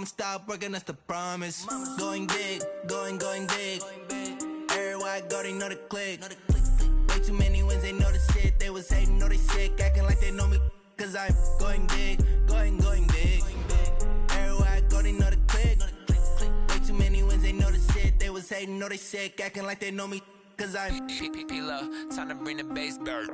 I'ma stop working, that's the promise. Going big, going big. Everywhere I go, they know the click. Way too many wins, they know the shit. They was hating, know they sick, acting like they know me. Cause I'm going big, going big. Everywhere I go, they know the click. Way too many wins, they know the shit. They was hating, know they sick, acting like they know me. Cause I'm P-Lo, time to bring the bass back.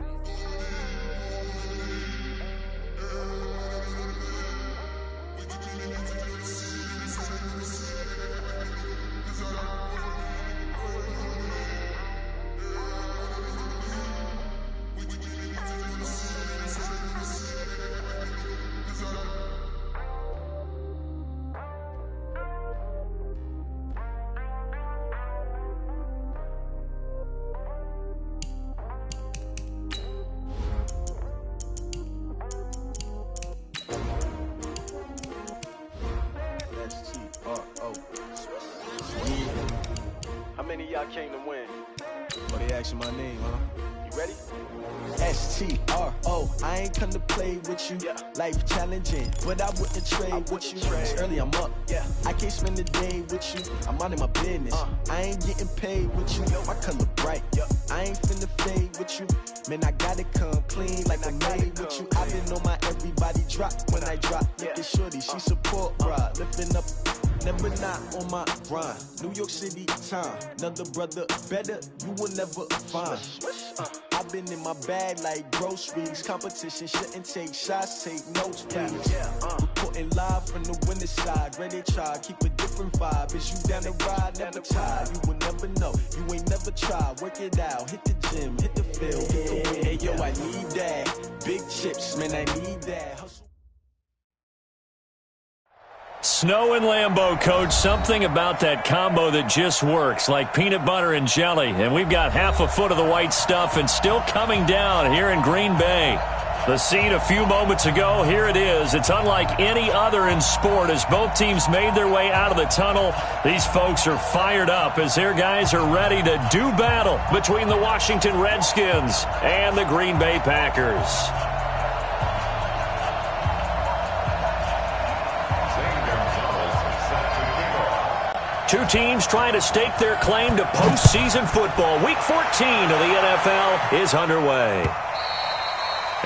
How many of y'all came to win? Oh, they asking my name, huh? You ready? S-T-R-O, I ain't come to play with you. Yeah. Life challenging, but I wouldn't trade with you. It's early, I'm up. Yeah. I can't spend the day with you. I'm minding my business. I ain't getting paid with you. My color bright. I ain't finna fade with you. Man, I gotta come clean like I'm made with you. I've been on my everybody drop when I drop. Look at shorty, she support, bruh. Lifting up. Never not on my grind. New York City time. Another brother better, you will never find. I've been in my bag like groceries. Competition shouldn't take shots, take notes, please. Reporting live from the winning side. Ready to try, keep a different vibe. Is you down the ride, never tired. You will never know, you ain't never tried. Work it out, hit the gym, hit the field, hit the win. Hey yo, I need that. Big chips, man, I need that. Hustle. Snow and Lambeau, Coach. Something about that combo that just works, like peanut butter and jelly. And we've got half a foot of the white stuff and still coming down here in Green Bay. The scene a few moments ago, here it is. It's unlike any other in sport as both teams made their way out of the tunnel. These folks are fired up as their guys are ready to do battle between the Washington Redskins and the Green Bay Packers. Two teams trying to stake their claim to postseason football. Week 14 of the NFL is underway.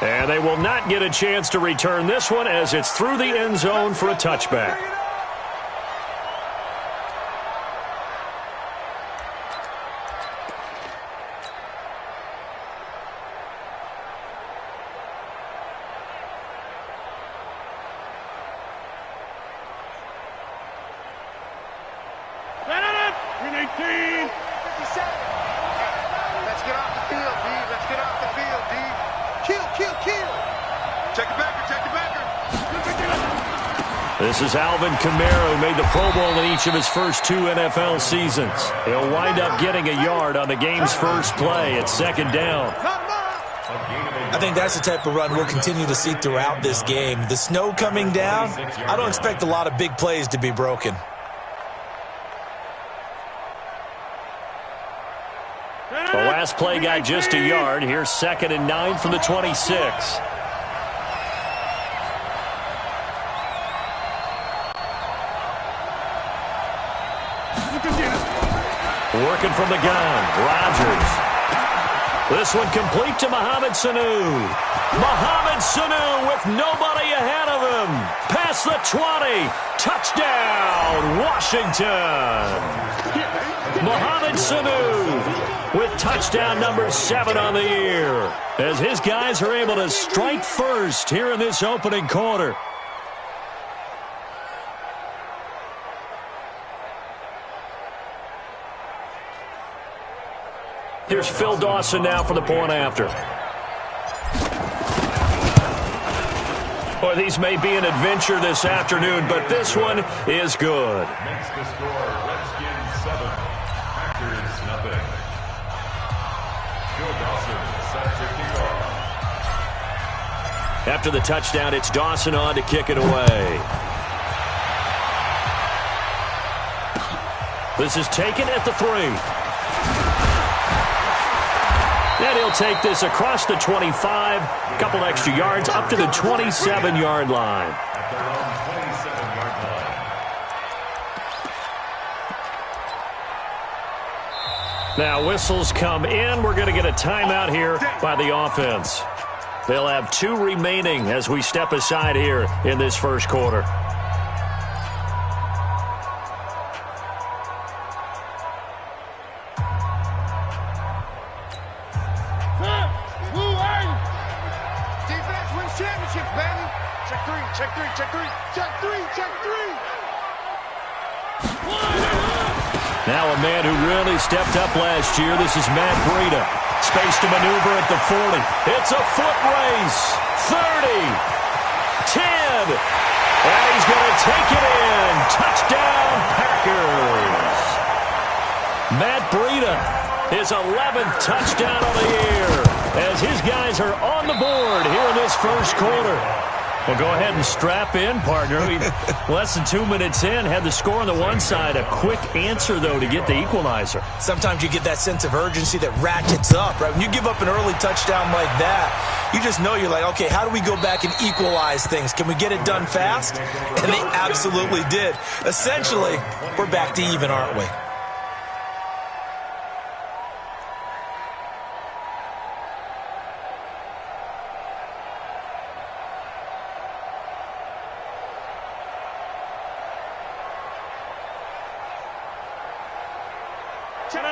And they will not get a chance to return this one as it's through the end zone for a touchback. This is Alvin Kamara, who made the Pro Bowl in each of his first two NFL seasons. He'll wind up getting a yard on the game's first play at second down. I think that's the type of run we'll continue to see throughout this game. The snow coming down, I don't expect a lot of big plays to be broken. The last play got just a yard. Here's 2nd and 9 from the 26. Working from the gun, Rodgers. This one complete to Mohamed Sanu. Mohamed Sanu with nobody ahead of him. Past the 20. Touchdown, Washington. Mohamed Sanu with touchdown number 7 on the year, as his guys are able to strike first here in this opening quarter. Here's Phil Dawson now for the point after. Boy, these may be an adventure this afternoon, but this one is good. Makes the score Redskins 7, Packers nothing. Phil Dawson set to kick off. After the touchdown, it's Dawson on to kick it away. This is taken at the 3. And he'll take this across the 25, a couple extra yards up to the 27-yard line. At their own 27-yard line. Now whistles come in. We're going to get a timeout here by the offense. They'll have 2 remaining as we step aside here in this first quarter. Defense wins championships, baby. Check three, check three, check three, check three, check three. Now a man who really stepped up last year. This is Matt Breida. Space to maneuver at the 40. It's a foot race. 30. 10. And he's going to take it in. Touchdown, Packers. Matt Breida, his 11th touchdown of the year, as his guys are on the board here in this first quarter. Well, go ahead and strap in, partner. Less than 2 minutes in, had the score on the one side. A quick answer, though, to get the equalizer. Sometimes you get that sense of urgency that ratchets up, right? When you give up an early touchdown like that, you just know you're like, okay, how do we go back and equalize things? Can we get it done fast? And they absolutely did. Essentially, we're back to even, aren't we?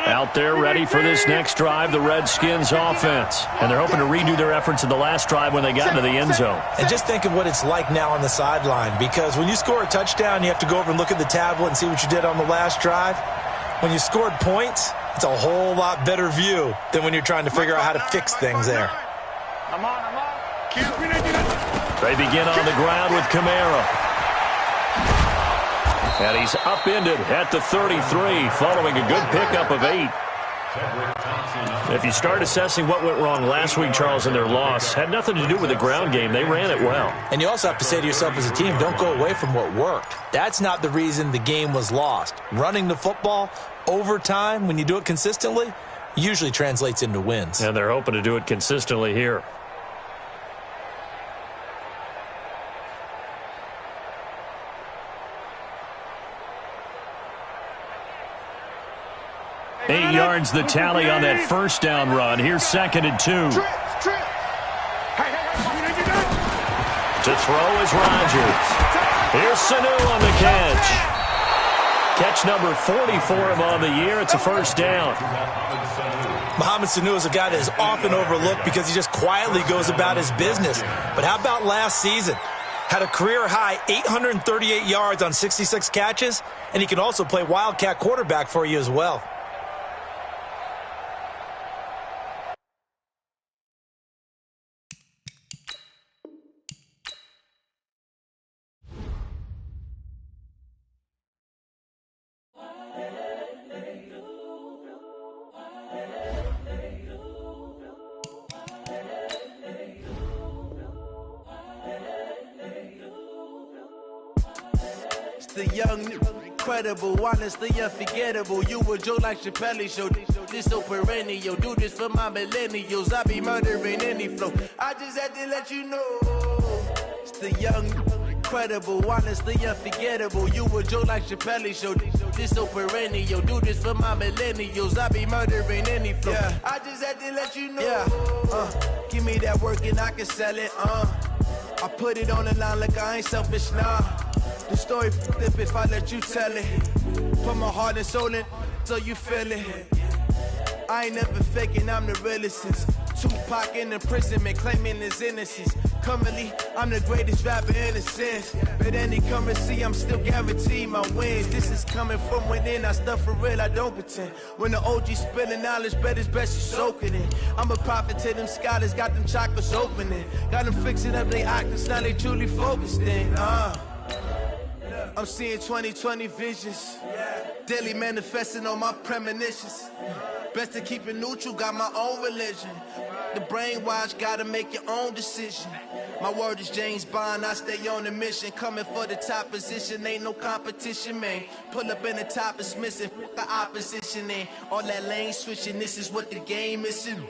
Out there ready for this next drive, the Redskins offense. And they're hoping to redo their efforts in the last drive when they got into the end zone. And just think of what it's like now on the sideline, because when you score a touchdown, you have to go over and look at the tablet and see what you did on the last drive. When you scored points, it's a whole lot better view than when you're trying to figure out how to fix things there. They begin on the ground with Kamara. And he's upended at the 33 following a good pickup of 8. If you start assessing what went wrong last week, Charles, in their loss, had nothing to do with the ground game. They ran it well. And you also have to say to yourself as a team, don't go away from what worked. That's not the reason the game was lost. Running the football over time, when you do it consistently, usually translates into wins. And they're hoping to do it consistently here. Eight yards the tally on that first down run. Here's 2nd and 2. To throw is Rodgers. Here's Sanu on the catch. Catch number 44 of on the year. It's a first down. Mohamed Sanu is a guy that is often overlooked because he just quietly goes about his business. But how about last season? Had a career-high 838 yards on 66 catches, and he can also play Wildcat quarterback for you as well. The young, incredible, honestly unforgettable. You a Joe like Chappelle show. This so perennial. Do this for my millennials. I be murdering any flow. I just had to let you know. It's the young, incredible, honestly unforgettable. You a Joe like Chappelle show. This so perennial. Do this for my millennials. I be murdering any flow. Yeah. I just had to let you know. Yeah. Give me that work and I can sell it. I put it on the line like I ain't selfish, nah. The story flip if I let you tell it. Put my heart and soul in so you feel it. I ain't never faking, I'm the realest since Tupac in imprisonment, claiming his innocence. Currently, I'm the greatest rapper in a sense. But any currency, I'm still guaranteed my wins. This is coming from within, I stuff for real, I don't pretend. When the OG spilling knowledge, bet it's best you soak it in. I'm a prophet to them scholars, got them chakras opening. Got them fixing up they octaves, now they truly focused in. I'm seeing 2020 visions. Daily manifesting on my premonitions. Best to keep it neutral, got my own religion. The brainwash, gotta make your own decision. My word is James Bond, I stay on the mission. Coming for the top position, ain't no competition, man. Pull up in the top, it's missing, the opposition in. All that lane switching, this is what the game is in.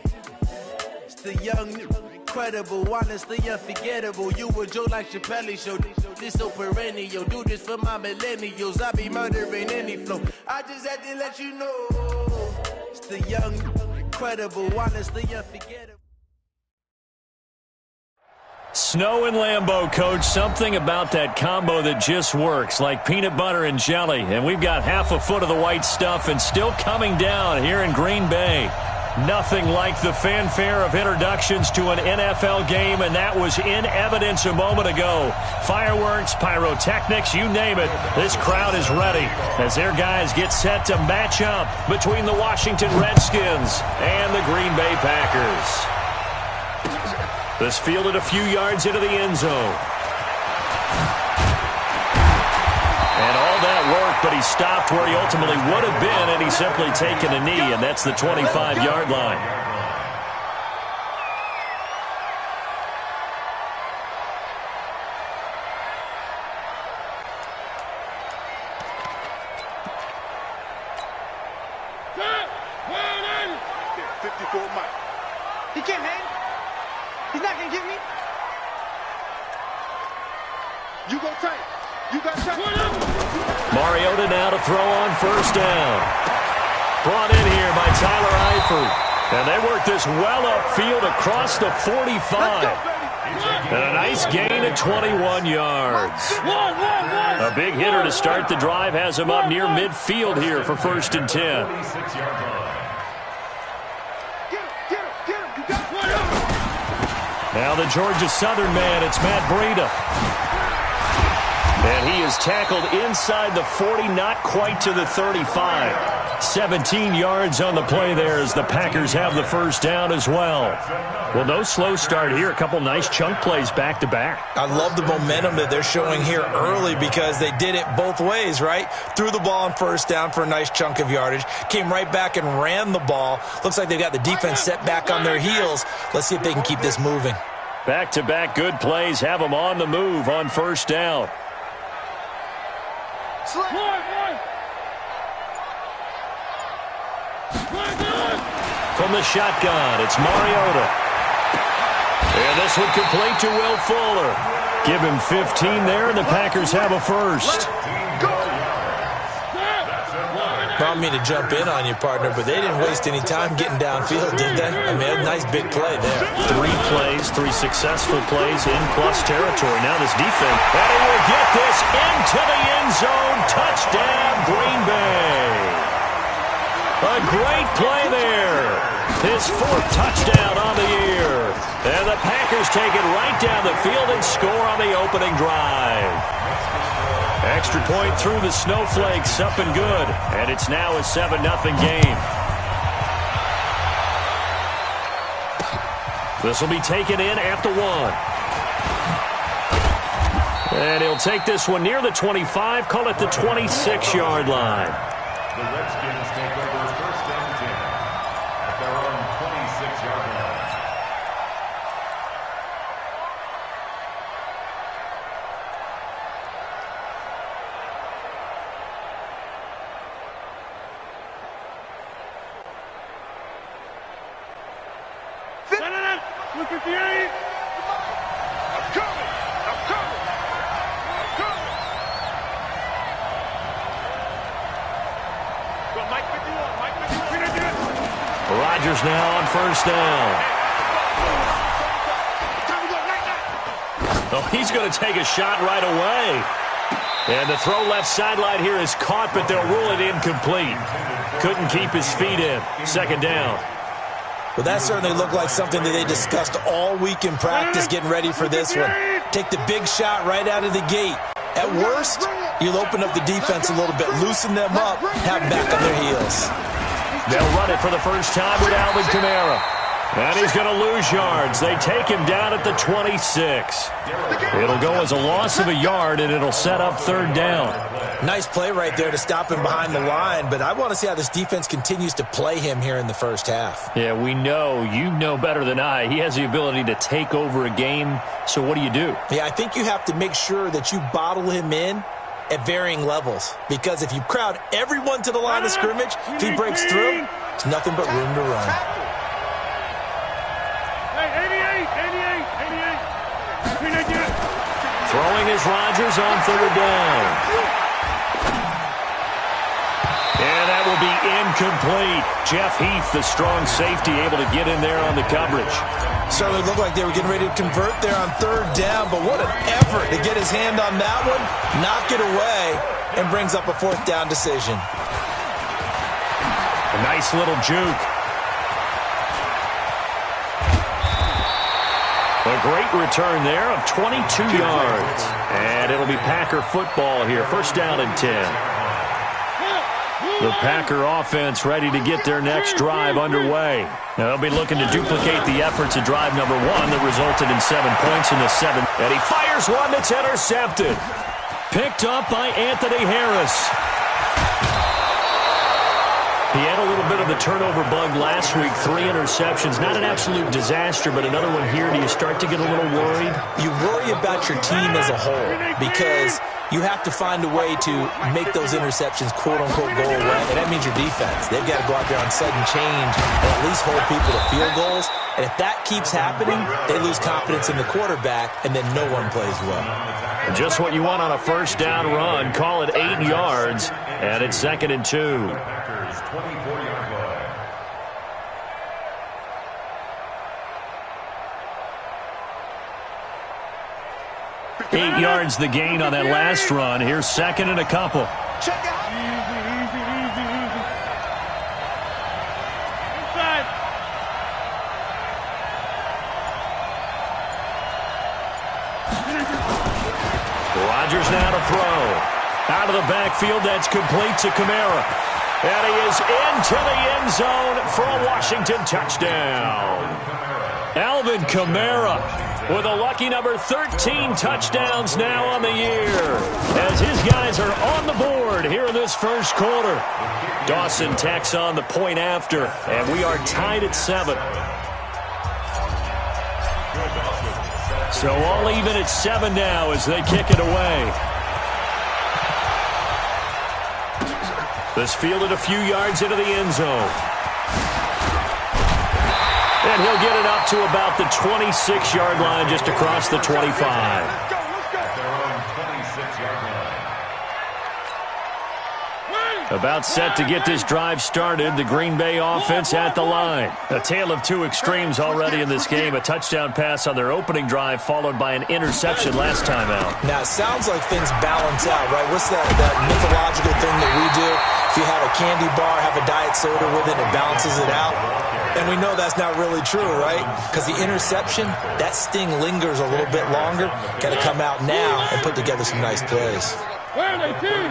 It's the young, incredible, honestly unforgettable. You a Joe like Chappelle show. This so perennial. Do this for my millennials. I be murdering any flow. I just had to let you know. It's the young, incredible, honest, the unforgettable. Snow and Lambeau, Coach. Something about that combo that just works, like peanut butter and jelly. And we've got half a foot of the white stuff and still coming down here in Green Bay. Nothing like the fanfare of introductions to an NFL game, and that was in evidence a moment ago. Fireworks, pyrotechnics, you name it. This crowd is ready as their guys get set to match up between the Washington Redskins and the Green Bay Packers. This fielded a few yards into the end zone. And all that worked, but he stopped where he ultimately would have been, and he's simply taken a knee, and that's the 25-yard line. He can't hang. He's not going to get me. You go tight. You got tight. Mariota now to throw on first down. Brought in here by Tyler Eifert. And they work this well upfield across the 45. And a nice gain of 21 yards. A big hitter to start the drive has him up near midfield here for 1st and 10. Now the Georgia Southern man, it's Matt Breida. And he is tackled inside the 40, not quite to the 35. 17 yards on the play there as the Packers have the first down as well. Well, no slow start here. A couple nice chunk plays back-to-back. I love the momentum that they're showing here early because they did it both ways, right? Threw the ball on first down for a nice chunk of yardage. Came right back and ran the ball. Looks like they've got the defense set back on their heels. Let's see if they can keep this moving. Back-to-back good plays have them on the move on first down. From the shotgun, it's Mariota. And this one complete to Will Fuller. Give him 15 there, and the Packers have a first. Don't mean to jump in on you, partner, but they didn't waste any time getting downfield, did they? I mean, a nice big play there. 3 plays, 3 successful plays in plus territory. Now this defense, and he will get this into the end zone. Touchdown, Green Bay. A great play there. His 4th touchdown on the year. And the Packers take it right down the field and score on the opening drive. Extra point through the snowflakes, up and good. And it's now a 7-0 game. This will be taken in at the 1. And he'll take this one near the 25, call it the 26-yard line. The Redskins take over 1st and 10 at their own 26-yard line. Rodgers now on first down. Oh, he's going to take a shot right away. And the throw left sideline here is caught, but they'll rule it incomplete. Couldn't keep his feet in. 2nd down. Well, that certainly looked like something that they discussed all week in practice getting ready for this one. Take the big shot right out of the gate. At worst, you'll open up the defense a little bit, loosen them up, have them back on their heels. They'll run it for the first time with Alvin Kamara. And he's going to lose yards. They take him down at the 26. It'll go as a loss of a yard, and it'll set up 3rd down. Nice play right there to stop him behind the line, but I want to see how this defense continues to play him here in the first half. Yeah, we know. You know better than I. He has the ability to take over a game, so what do you do? Yeah, I think you have to make sure that you bottle him in at varying levels, because if you crowd everyone to the line of scrimmage, if he breaks through, it's nothing but room to run. Throwing is Rodgers on 3rd down. And that will be incomplete. Jeff Heath, the strong safety, able to get in there on the coverage. Certainly looked like they were getting ready to convert there on third down, but what an effort to get his hand on that one, knock it away, and brings up a fourth down decision. A nice little juke. A great return there of 22 yards. And it'll be Packer football here. First down and 10. The Packer offense ready to get their next drive underway. Now they'll be looking to duplicate the efforts of drive number 1 that resulted in 7 points in the 7th. And he fires one that's intercepted. Picked up by Anthony Harris. He had a little bit of the turnover bug last week, 3 interceptions. Not an absolute disaster, but another one here. Do you start to get a little worried? You worry about your team as a whole because you have to find a way to make those interceptions, quote-unquote, go away. And that means your defense. They've got to go out there on sudden change and at least hold people to field goals. And if that keeps happening, they lose confidence in the quarterback, and then no one plays well. Just what you want on a first down run. Call it 8 yards, and it's 2nd and 2. 24-yard line. Eight yards the gain on that last run. Here's 2nd and a couple. Check out. Easy. Inside. Rodgers now to throw. Out of the backfield, that's complete to Kamara. And he is into the end zone for a Washington touchdown. Alvin Kamara with a lucky number 13 touchdowns now on the year, as his guys are on the board here in this first quarter. Dawson tacks on the point after, and we are tied at 7. So all even at 7 now as they kick it away. This fielded a few yards into the end zone. And he'll get it up to about the 26-yard line, just across the 25. About set to get this drive started. The Green Bay offense at the line. A tale of two extremes already in this game. A touchdown pass on their opening drive, followed by an interception last time out. Now, it sounds like things balance out, right? What's that mythological thing that we do? If you have a candy bar, have a diet soda with it, it balances it out. And we know that's not really true, right? Because the interception, that sting lingers a little bit longer. Got to come out now and put together some nice plays. Where are they, team?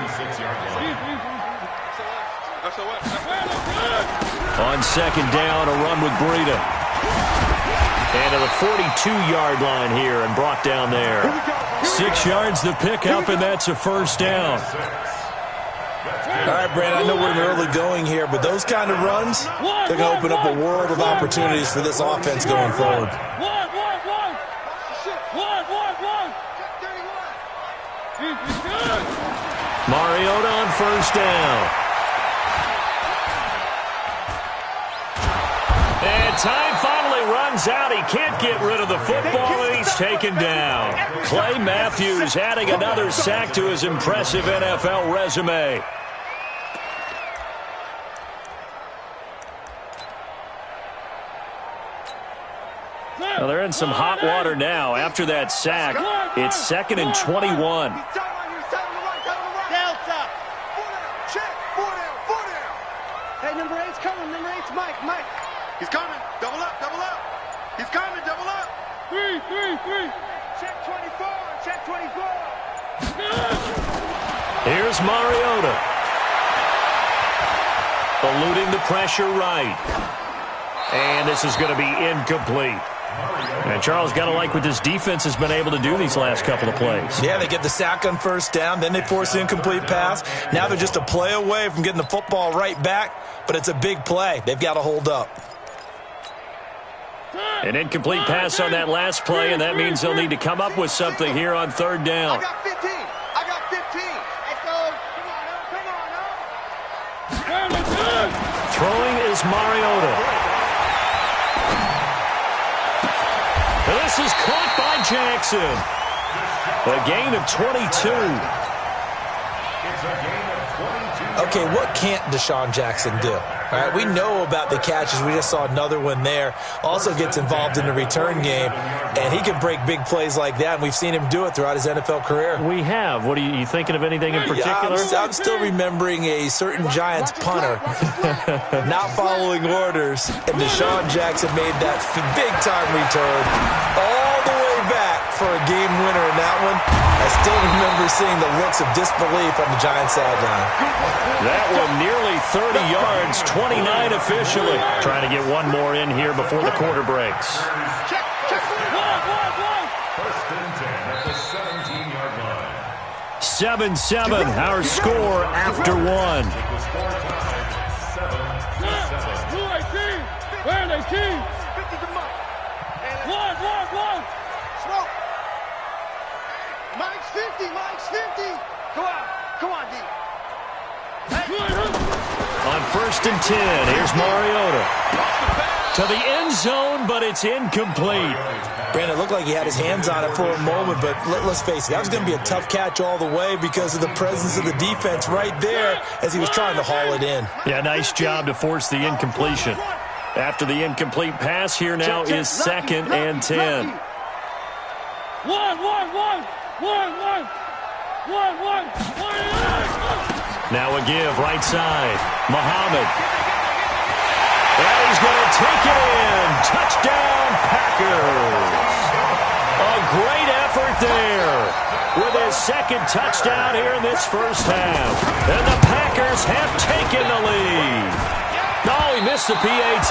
On 2nd down, a run with Breida. And to the 42-yard line here and brought down there. 6 yards the pickup, and that's a first down. All right, Brandon, I know we're in the early going here, but those kind of runs, they're going to open up a world of opportunities for this offense going forward. Mariota on first down. And time finally runs out. He can't get rid of the football, and he's taken down. Clay Matthews adding another sack to his impressive NFL resume. Well, they're in some hot water now. After that sack, it's 2nd and 21. Delta. Hey, number 8's coming. Number 8's Mike. He's coming. Double up. He's coming. Double up. 3. Check 24. Check 24. Here's Mariota. Eluding the pressure right. And this is going to be incomplete. And Charles, got to like what this defense has been able to do these last couple of plays. Yeah, they get the sack on first down, then they force the incomplete pass. Now they're just a play away from getting the football right back, but it's a big play. They've got to hold up. An incomplete pass on that last play, and that means they'll need to come up with something here on 3rd down. I got 15. Let's go. Come on. Throwing is Mariota. This is caught by Jackson. A gain of 22. okay, what can't Deshaun Jackson do? All right, we know about the catches. We just saw another one there. Also gets involved in the return game, and he can break big plays like that, and we've seen him do it throughout his NFL career. We have. What are you thinking of anything in particular? Yeah, I'm still remembering a certain Giants punter not following orders, and Deshaun Jackson made that big-time return all the way back for a game winner in that one. I still remember seeing the looks of disbelief on the Giants sideline. That one nearly 30 yards, 29 officially. Trying to get one more in here before the quarter breaks. Check. 1st and 10 at the 17-yard line. 7-7, our score after one. The score tied 7-7. Where are they, team? 50 to Mike. One. Smoke. Mike's 50. Go out. Come on, D. On 1st and 10, here's Mariota. To the end zone, but it's incomplete. Brandon, it looked like he had his hands on it for a moment, but let's face it, that was going to be a tough catch all the way because of the presence of the defense right there as he was trying to haul it in. Yeah, nice job to force the incompletion. After the incomplete pass, here now is 2nd and 10. One. Now a give, right side. Muhammad. And he's going to take it in. Touchdown, Packers. A great effort there with his 2nd touchdown here in this first half. And the Packers have taken the lead. No, he missed the PAT.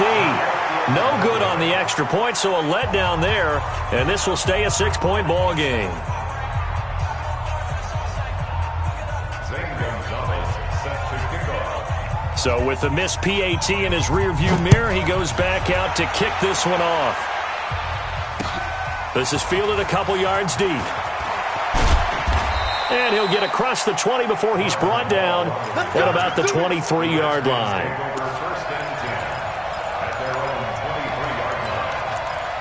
No good on the extra point, so a letdown there. And this will stay a 6-point ball game. So with the missed PAT in his rearview mirror, he goes back out to kick this one off. This is fielded a couple yards deep. And he'll get across the 20 before he's brought down at about the 23-yard line. 1st and 10 at their own 23-yard line.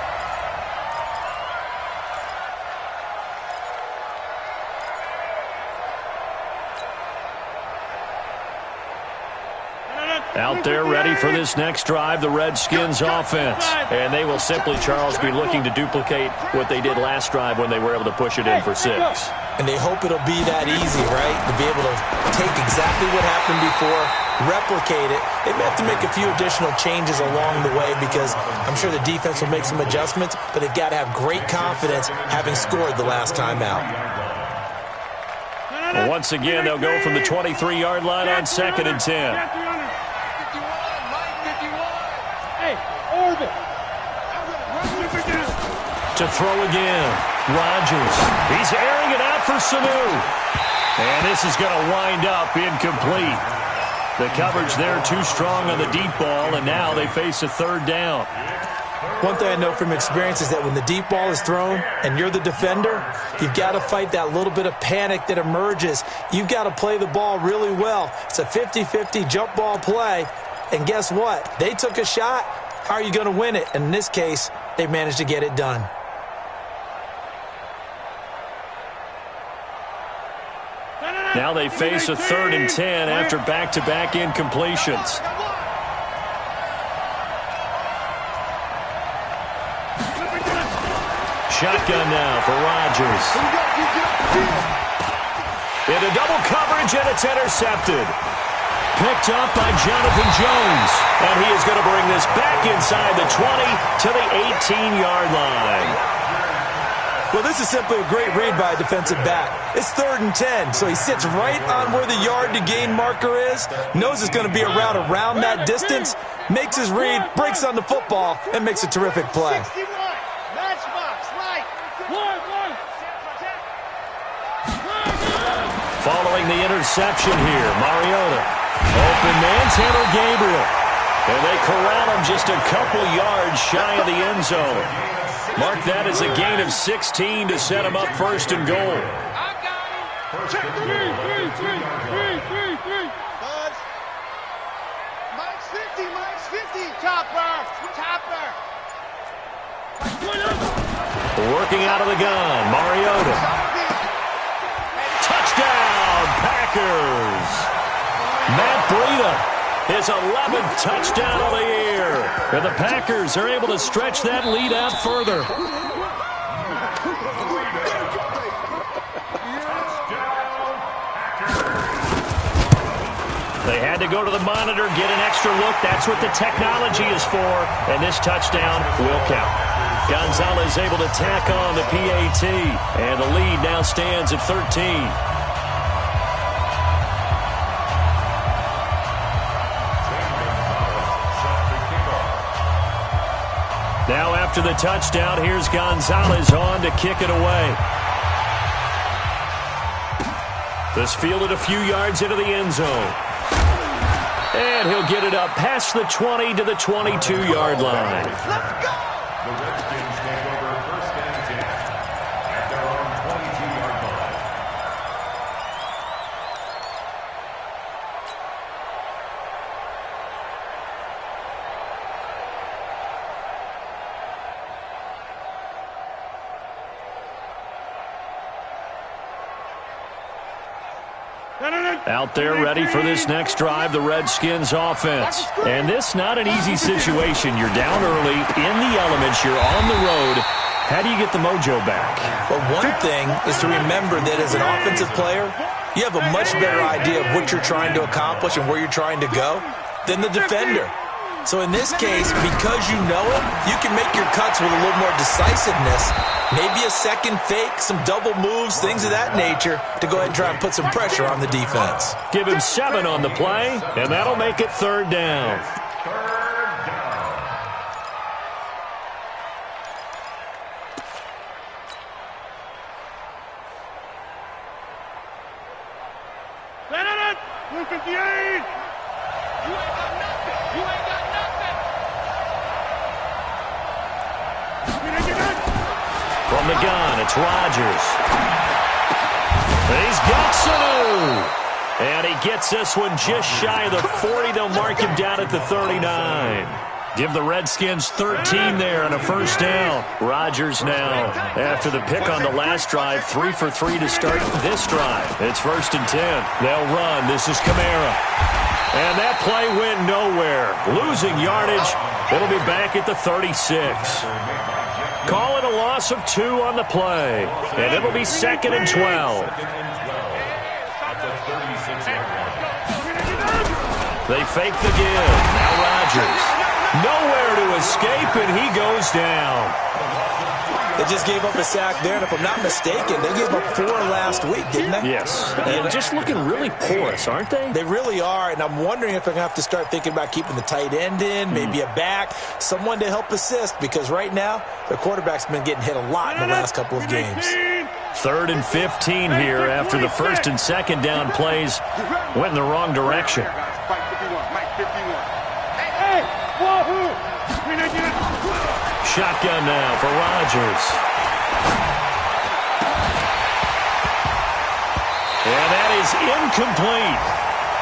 Out there ready for this next drive, the Redskins offense. And they will simply, Charles, be looking to duplicate what they did last drive when they were able to push it in for 6. And they hope it'll be that easy, right? To be able to take exactly what happened before, replicate it. They may have to make a few additional changes along the way because I'm sure the defense will make some adjustments, but they've got to have great confidence having scored the last time out. Well, once again, they'll go from the 23-yard line on 2nd and 10. To throw again, Rodgers. He's airing it out for Sanu. And this is going to wind up incomplete. The coverage there too strong on the deep ball, and now they face a 3rd down. One thing I know from experience is that when the deep ball is thrown and you're the defender, you've got to fight that little bit of panic that emerges. You've got to play the ball really well. It's a 50-50 jump ball play, and guess what? They took a shot. How are you going to win it? And in this case, they managed to get it done. Now they face a 3rd and 10 after back-to-back incompletions. Shotgun now for Rodgers. Into double coverage, and it's intercepted. Picked up by Jonathan Jones. And he is going to bring this back inside the 20 to the 18-yard line. Well, this is simply a great read by a defensive back. It's 3rd and 10, so he sits right on where the yard-to-gain marker is, knows it's going to be a route around that distance, makes his read, breaks on the football, and makes a terrific play. Following the interception here, Mariota. Open man, Taylor Gabriel. And they corral him just a couple yards shy of the end zone. Mark that as a gain of 16 to set him up 1st and goal. Mike's 50. Topper. Working out of the gun, Mariota. Touchdown, Packers. Breida, his 11th touchdown of the year. And the Packers are able to stretch that lead out further. They had to go to the monitor, get an extra look. That's what the technology is for. And this touchdown will count. Gonzalez able to tack on the PAT. And the lead now stands at 13. Now after the touchdown, here's Gonzalez on to kick it away. This fielded a few yards into the end zone. And he'll get it up past the 20 to the 22-yard line. Let's go! The Redskins take over first and 10 at their own 22-yard line. Out there ready for this next drive, the Redskins offense. And this not an easy situation. You're down early, in the elements, you're on the road. How do you get the mojo back? Well, one thing is to remember that as an offensive player, you have a much better idea of what you're trying to accomplish and where you're trying to go than the defender. So in this case, because you know it, you can make your cuts with a little more decisiveness, maybe a second fake, some double moves, things of that nature, to go ahead and try and put some pressure on the defense. Give him 7 on the play, and that'll make it 3rd down. From the gun, it's Rodgers. He's got Sanu. And he gets this one just shy of the 40. They'll mark him down at the 39. Give the Redskins 13 there and a first down. Rodgers now, after the pick on the last drive, 3 for 3 to start this drive. It's 1st and 10. They'll run. This is Kamara. And that play went nowhere. Losing yardage. It'll be back at the 36. Call it a loss of 2 on the play. And it'll be 2nd and 12. They fake the give. Now Rodgers. Nowhere to escape, and he goes down. They just gave up a sack there, and if I'm not mistaken, they gave up 4 last week, didn't they? Yes. And just looking really porous, aren't they? They really are, and I'm wondering if they're going to have to start thinking about keeping the tight end in, maybe a back, someone to help assist, because right now, their quarterback's been getting hit a lot in the last couple of games. 3rd and 15 here after the 1st and 2nd down plays went in the wrong direction. Shotgun now for Rodgers. And that is incomplete.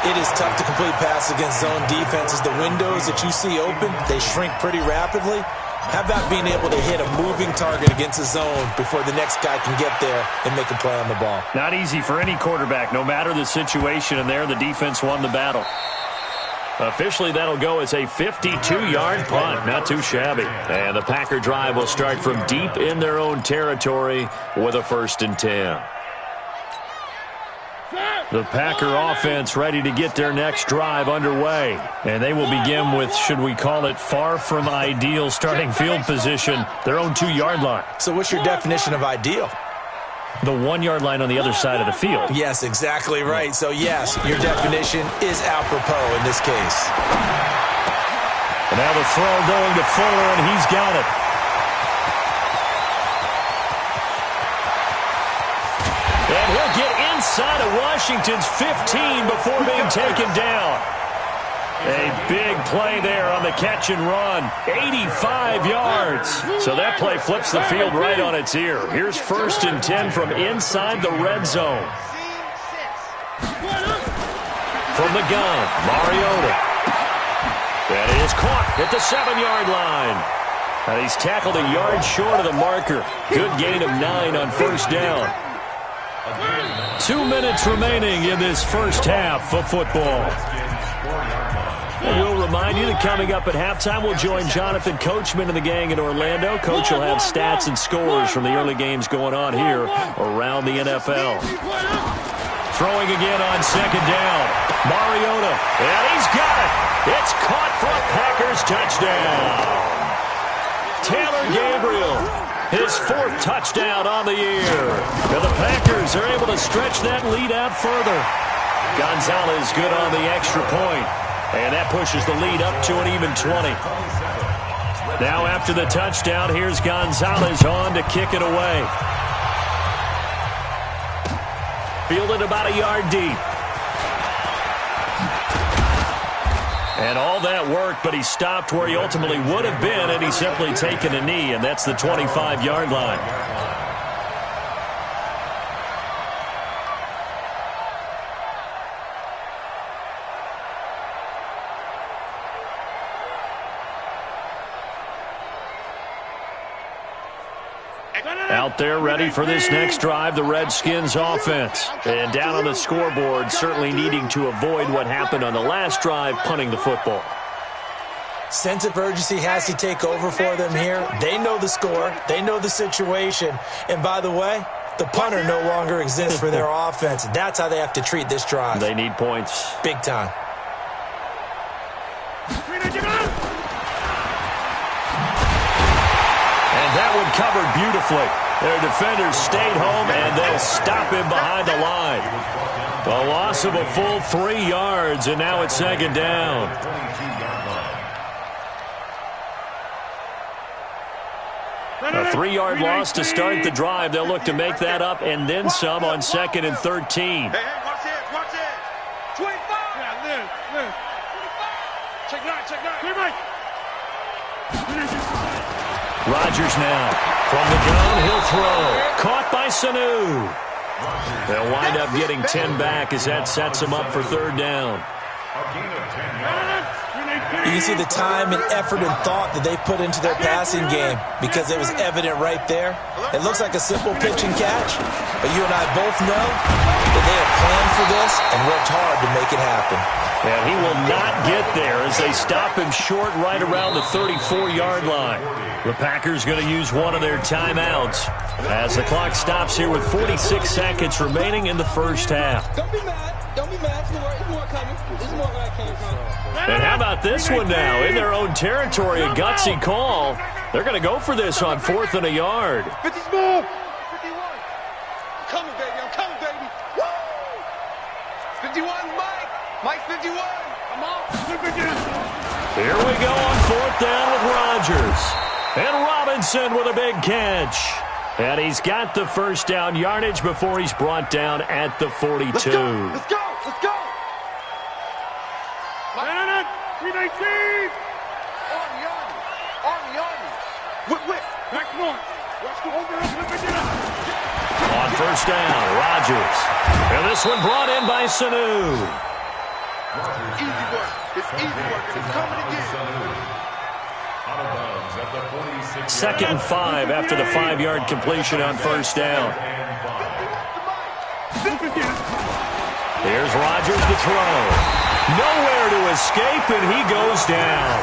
It is tough to complete passes against zone defenses. The windows that you see open, they shrink pretty rapidly. How about being able to hit a moving target against a zone before the next guy can get there and make a play on the ball? Not easy for any quarterback, no matter the situation, and there the defense won the battle. Officially, that'll go as a 52-yard punt. Not too shabby. And the Packer drive will start from deep in their own territory with a 1st and 10. The Packer offense ready to get their next drive underway. And they will begin with, should we call it, far from ideal starting field position, their own 2-yard line. So what's your definition of ideal? The 1-yard line on the other side of the field. Yes, exactly right. So, yes, your definition is apropos in this case. And now the throw going to Fuller, and he's got it. And he'll get inside of Washington's 15 before being taken down. A big play there on the catch and run. 85 yards. So that play flips the field right on its ear. Here's 1st and 10 from inside the red zone. From the gun, Mariota. That is caught at the 7-yard line. And he's tackled a yard short of the marker. Good gain of 9 on 1st down. 2 minutes remaining in this first half of football. And we'll remind you that coming up at halftime, we'll join Jonathan Coachman and the gang in Orlando. Coach will have stats and scores from the early games going on here around the NFL. Throwing again on second down. Mariota, and he's got it. It's caught for a Packers touchdown. Taylor Gabriel, his 4th touchdown on the year. And the Packers are able to stretch that lead out further. Gonzalez good on the extra point. And that pushes the lead up to an even 20. Now after the touchdown, here's Gonzalez on to kick it away. Fielded about a yard deep. And all that work, but he stopped where he ultimately would have been, and he's simply taken a knee, and that's the 25-yard line. Out there ready for this next drive, the Redskins offense. And down on the scoreboard, certainly needing to avoid what happened on the last drive, punting the football. Sense of urgency has to take over for them here. They know the score. They know the situation. And by the way, the punter no longer exists for their offense. That's how they have to treat this drive. They need points. Big time. And that one covered beautifully. Their defenders stayed home, and they'll stop him behind the line. A loss of a full 3 yards, and now it's second down. A 3-yard loss to start the drive. They'll look to make that up and then some on 2nd and 13. Hey, watch this, watch this. 25. Yeah, live. 25. Check nine. Clear, Mike. Rodgers now. From the gun, he'll throw. Caught by Sanu. They'll wind up getting 10 back as that sets them up for 3rd down. You can see the time and effort and thought that they put into their passing game because it was evident right there. It looks like a simple pitch and catch, but you and I both know that they have planned for this and worked hard to make it happen. And he will not get there as they stop him short right around the 34-yard line. The Packers going to use one of their timeouts as the clock stops here with 46 seconds remaining in the first half. Don't be mad. Don't be mad. There's more coming. There's more where I came from. And how about this one now? In their own territory, a gutsy call. They're going to go for this on 4th and a yard. 50 small. 51. I'm coming, baby. I'm coming, baby. Woo! 51, Mike. Mike 51. I'm on. Here we go on 4th down with Rodgers. And Robinson with a big catch. And he's got the first down yardage before he's brought down at the 42. Let's go. Let's go. Let's go. 319. Army. Whip. Back north. Watch the over. On 1st down, Rodgers. And this one brought in by Sanu. Easy work. It's easy work. It's coming again. 2nd and 5 after the 5-yard completion on 1st down. Here's Rodgers to throw. Nowhere to escape, and he goes down.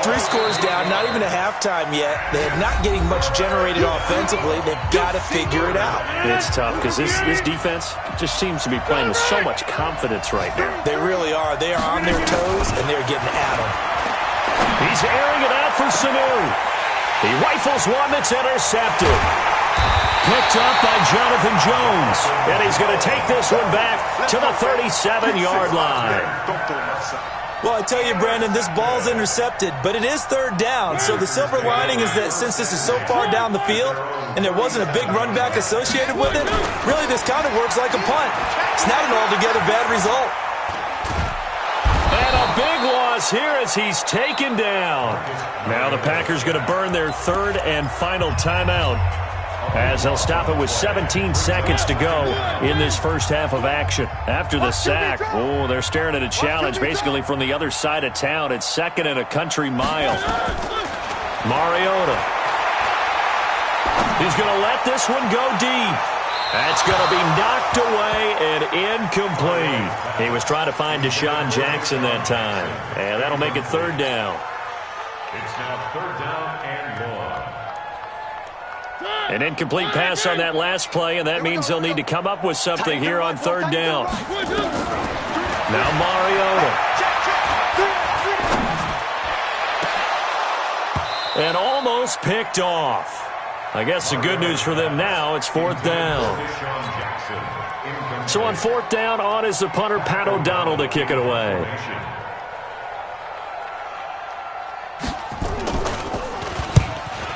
3 scores down, not even a halftime yet. They're not getting much generated offensively. They've got to figure it out. It's tough because this defense just seems to be playing with so much confidence right now. They really are. They are on their toes, and they're getting at them. He's airing it out for Sanu. He rifles one that's intercepted. Picked up by Jonathan Jones. And he's going to take this one back to the 37-yard line. Well, I tell you, Brandon, this ball's intercepted, but it is 3rd down. So the silver lining is that since this is so far down the field and there wasn't a big run back associated with it, really this kind of works like a punt. It's not an altogether bad result. And a big loss here as he's taken down. Now the Packers going to burn their 3rd and final timeout as they'll stop it with 17 seconds to go in this first half of action. After the sack, they're staring at a challenge basically from the other side of town. It's 2nd and a country mile. Mariota. He's going to let this one go deep. That's going to be knocked away and incomplete. He was trying to find Deshaun Jackson that time. And that'll make it 3rd down. It's now 3rd down and 1. An incomplete pass on that last play, and that means they'll need to come up with something here on 3rd down. Now Mariota. And almost picked off. I guess the good news for them now, it's 4th down. So on 4th down, on is the punter, Pat O'Donnell, to kick it away.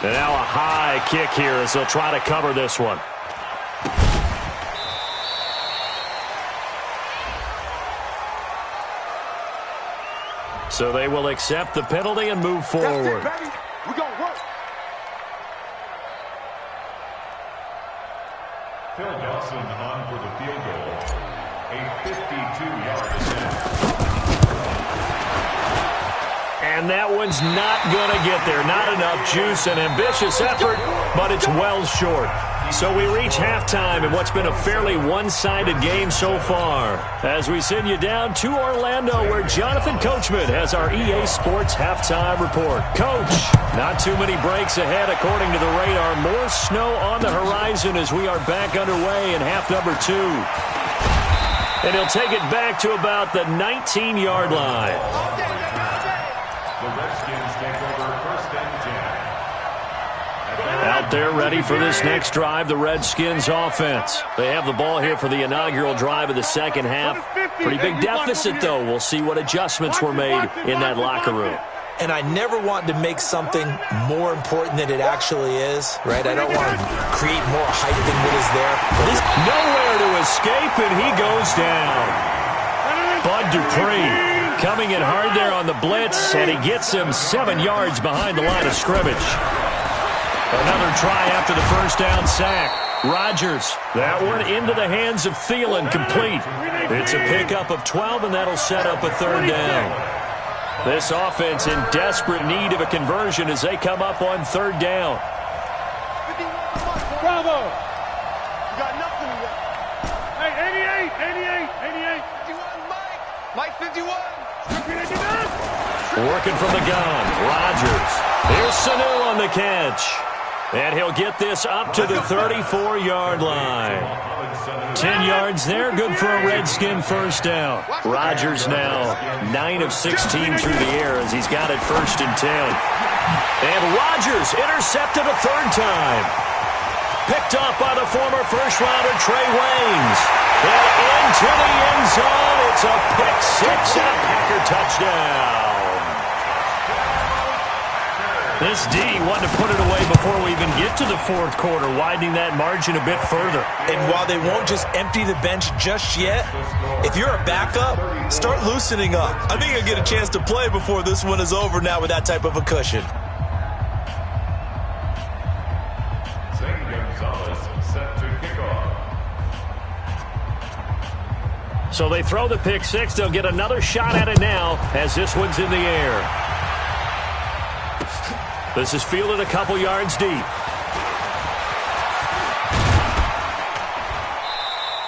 And now a high kick here as they'll try to cover this one. So they will accept the penalty and move forward. That's it, baby. We're going to work. Phil Dawson on for the field goal. A 52-yard attempt. And that one's not going to get there. Not enough juice. An ambitious effort, but it's well short. So we reach halftime in what's been a fairly one-sided game so far. As we send you down to Orlando, where Jonathan Coachman has our EA Sports halftime report. Coach, not too many breaks ahead according to the radar. More snow on the horizon as we are back underway in half number 2. And he'll take it back to about the 19-yard line. The Redskins take over 1st and 10. Out there ready for this next drive, the Redskins offense. They have the ball here for the inaugural drive of the second half. Pretty big deficit, though. We'll see what adjustments were made in that locker room. And I never want to make something more important than it actually is, right? I don't want to create more hype than what is there. But he's nowhere to escape, and he goes down. Bud Dupree coming in hard there on the blitz, and he gets him 7 yards behind the line of scrimmage. Another try after the first down sack. Rodgers, that one into the hands of Thielen, complete. It's a pickup of 12, and that'll set up a 3rd down. This offense in desperate need of a conversion as they come up on 3rd down. Bravo. You got nothing to Hey, 88. 51, Mike. Mike 51. Working from the gun, Rodgers. Here's Sanu on the catch. And he'll get this up to the 34-yard line. 10 yards there, good for a Redskin first down. Rodgers now 9 of 16 through the air as he's got it 1st and 10. And Rodgers intercepted a 3rd time. Picked up by the former first-rounder Trey Waynes. And into the end zone, it's a pick-6 and a Packer touchdown. This D wanted to put it away before we even get to the 4th quarter, widening that margin a bit further. And while they won't just empty the bench just yet, if you're a backup, start loosening up. I think you'll get a chance to play before this one is over now with that type of a cushion. Zane Gonzalez set to kick off. So they throw the pick-6. They'll get another shot at it now as this one's in the air. This is fielded a couple yards deep.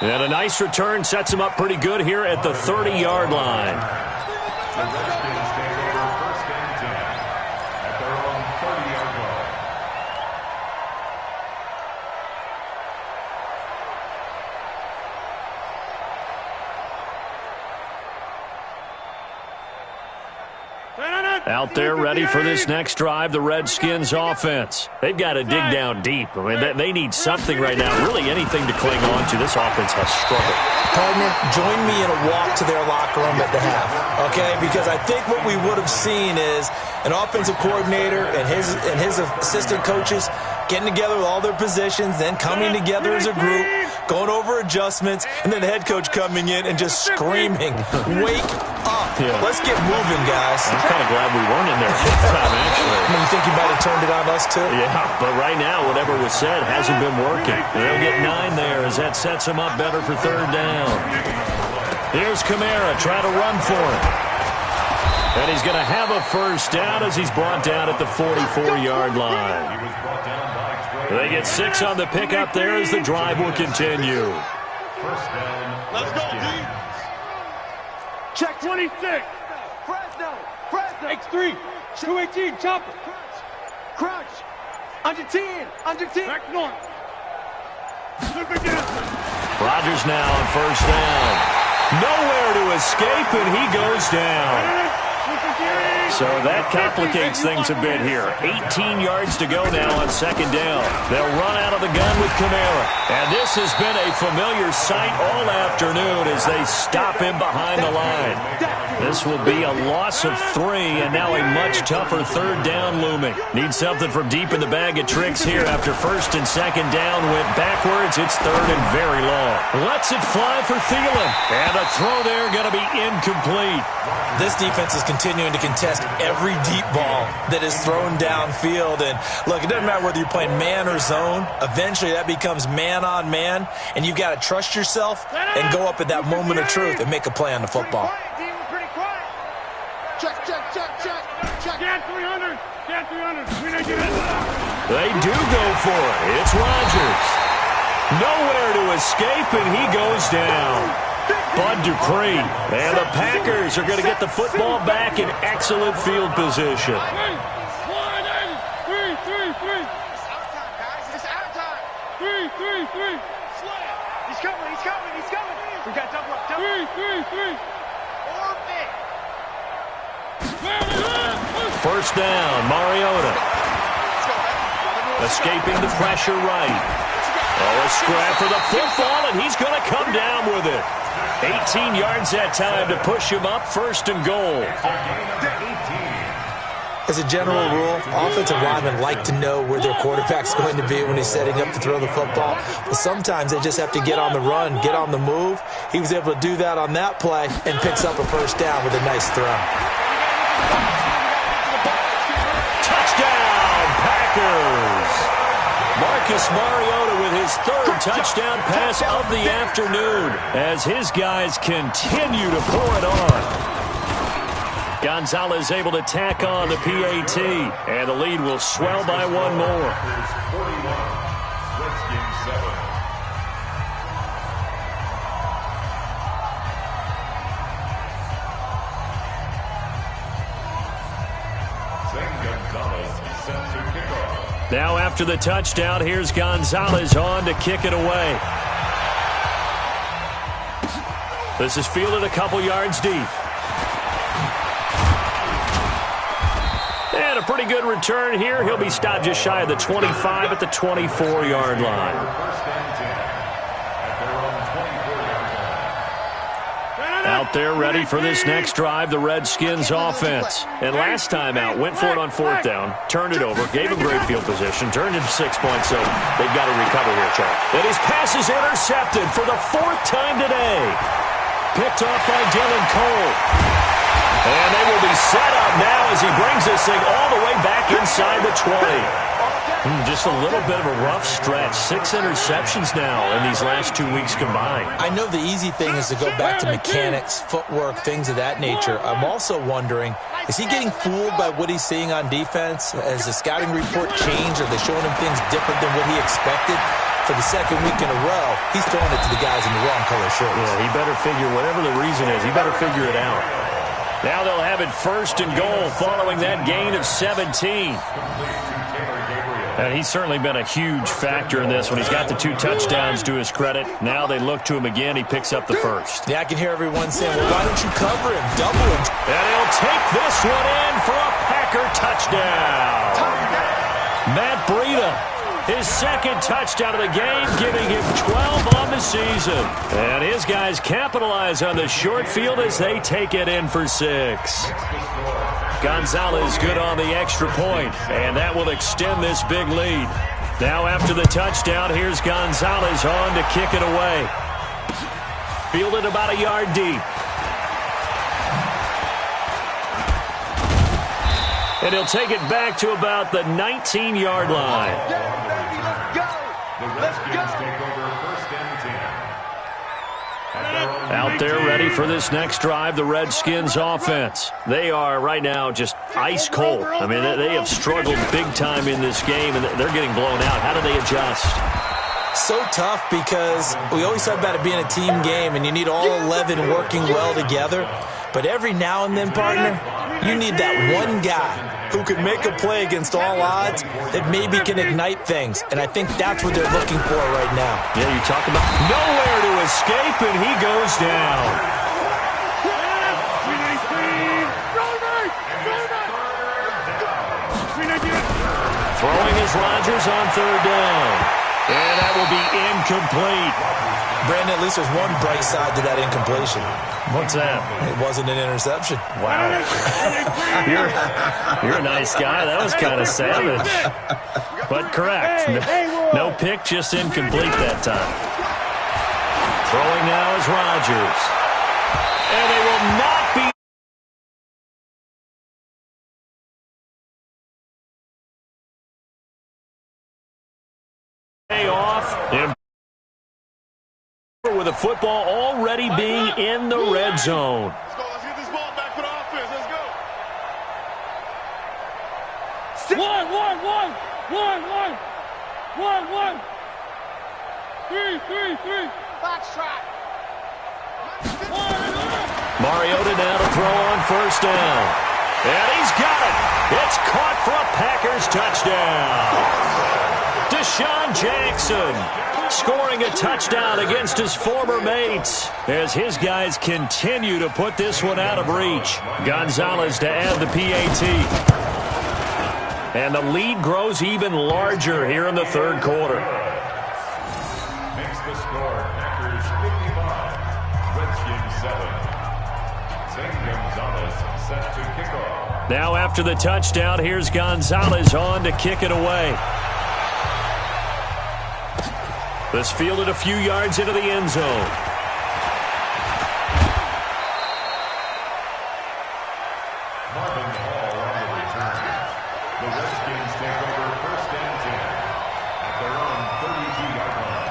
And a nice return sets him up pretty good here at the 30-yard line. The Redskins take over 1st and 10 at their own 30-yard line. Out there ready for this next drive, the Redskins offense. They've got to dig down deep. I mean, they need something right now, really anything to cling on to. This offense has struggled. Partner, join me in a walk to their locker room at the half, okay? Because I think what we would have seen is an offensive coordinator and his assistant coaches getting together with all their positions, then coming together as a group, going over adjustments, and then the head coach coming in and just screaming, wake up. Yeah. Let's get moving, guys. I'm kind of glad we weren't in there this time, actually. I mean, you think you might have turned it on us, too? Yeah, but right now, whatever was said hasn't been working. They'll get 9 there as that sets them up better for 3rd down. Here's Kamara trying to run for it. And he's going to have a first down as he's brought down at the 44-yard line. He was brought down by Trey They get 6 on the pickup there as the drive will continue. First down. Let's go, D. Check 26. Fresno. X3. 218. Chopper. Crunch. Under 10. Back north. Look again. Rodgers now on first down. Nowhere to escape, and he goes down. So that complicates things a bit here. 18 yards to go now on second down. They'll run out of the gun with Kamara. And this has been a familiar sight all afternoon as they stop him behind the line. This will be a loss of 3, and now a much tougher third down looming. Need something from deep in the bag of tricks here after first and second down went backwards. It's third and very long. Lets it fly for Thielen. And a throw there going to be incomplete. This defense is continuing to contest every deep ball that is thrown downfield. And look, it doesn't matter whether you're playing man or zone. Eventually that becomes man on man, and you've got to trust yourself and go up at that moment of truth and make a play on the football. Check. Get 300. They do go for it. It's Rodgers. Nowhere to escape, and he goes down. Bud Dupree. And the Packers are going to get the football back in excellent field position. 3. It's out time. 3. He's coming. We got double up. 3. First down, Mariota. Escaping the pressure right. Oh, a scrap for the football, and he's going to come down with it. 18 yards that time to push him up, first and goal. As a general rule, offensive linemen like to know where their quarterback's going to be when he's setting up to throw the football. But sometimes they just have to get on the run, get on the move. He was able to do that on that play and picks up a first down with a nice throw. Touchdown, Packers! Marcus Mariota with his third touchdown pass of the afternoon as his guys continue to pour it on. Gonzalez able to tack on the PAT, and the lead will swell by one more. 41. Redskins 7. Now after the touchdown, here's Gonzalez on to kick it away. This is fielded a couple yards deep. And a pretty good return here. He'll be stopped just shy of the 25 at the 24-yard line. Out there ready for this next drive, the Redskins offense. And last time out, went for it on fourth down, turned it over, gave him great field position, turned into 6 points, so they've got to recover here, Charles. And his pass is intercepted for the 4th time today. Picked off by Dylan Cole. And they will be set up now as he brings this thing all the way back inside the 20. Just a little bit of a rough stretch. 6 interceptions now in these last 2 weeks combined. I know the easy thing is to go back to mechanics, footwork, things of that nature. I'm also wondering, is he getting fooled by what he's seeing on defense? Has the scouting report changed? Are they showing him things different than what he expected? For the second week in a row, he's throwing it to the guys in the wrong color shirts. Yeah, he better figure, whatever the reason is, he better figure it out. Now they'll have it first and goal following that gain of 17. And he's certainly been a huge factor in this when he's got the 2 touchdowns to his credit. Now they look to him again. He picks up the first. Yeah, I can hear everyone saying, well, why don't you cover him, double him? And he'll take this one in for a Packer touchdown. Matt Breida. His second touchdown of the game, giving him 12 on the season. And his guys capitalize on the short field as they take it in for 6. Gonzalez good on the extra point, and that will extend this big lead. Now after the touchdown, here's Gonzalez on to kick it away. Fielded about a yard deep. And he'll take it back to about the 19-yard line. The Redskins take over first and 10. At their own Out there ready for this next drive, the Redskins offense. They are right now just ice cold. I mean, they have struggled big time in this game, and they're getting blown out. How do they adjust? So tough because we always talk about it being a team game, and you need all 11 working well together. But every now and then, partner, you need that one guy who can make a play against all odds that maybe can ignite things. And I think that's what they're looking for right now. Yeah, you talk about nowhere to escape, and he goes down. Throwing is Rodgers on third down. And that will be incomplete. Brandon, at least there's one bright side to that incompletion. What's that? It wasn't an interception. Wow. You're a nice guy. That was kind of savage. But correct. No pick, just incomplete that time. Throwing now is Rodgers. And they will not be. Off. With the football already being in the red zone. Let's go. Let's get this ball back for the offense. Let's go. One. Three. Box trap. Mariota now to throw on first down. And he's got it. It's caught for a Packers touchdown. Deshaun Jackson scoring a touchdown against his former mates as his guys continue to put this one out of reach. Gonzalez to add the PAT. And the lead grows even larger here in the third quarter. Makes the score Packers 55, Redskins 7. Zane Gonzalez set to kick off. Now after the touchdown, here's Gonzalez on to kick it away. This fielded a few yards into the end zone. Marvin Hall on the return. The Redskins take over first and 10 at their own 32-yard line.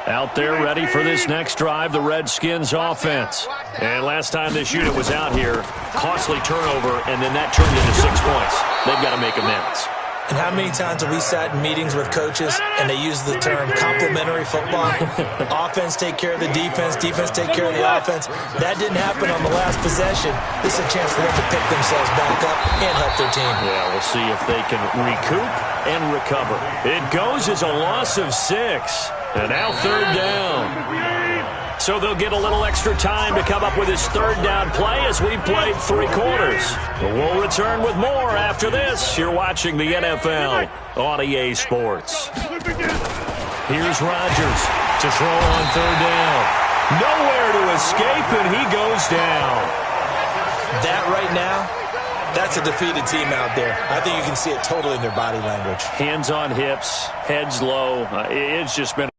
Out there ready for this next drive, the Redskins offense. And last time this unit was out here, costly turnover, and then that turned into 6 points. They've got to make amends. And how many times have we sat in meetings with coaches and they use the term complementary football? Offense take care of the defense, defense take care of the offense. That didn't happen on the last possession. This is a chance for them to pick themselves back up and help their team. Yeah, we'll see if they can recoup and recover. It goes as a loss of 6. And now third down. So they'll get a little extra time to come up with his third down play as we played 3 quarters. We'll return with more after this. You're watching the NFL on EA Sports. Here's Rodgers to throw on third down. Nowhere to escape, and he goes down. That right now, that's a defeated team out there. I think you can see it totally in their body language. Hands on hips, heads low. It's just been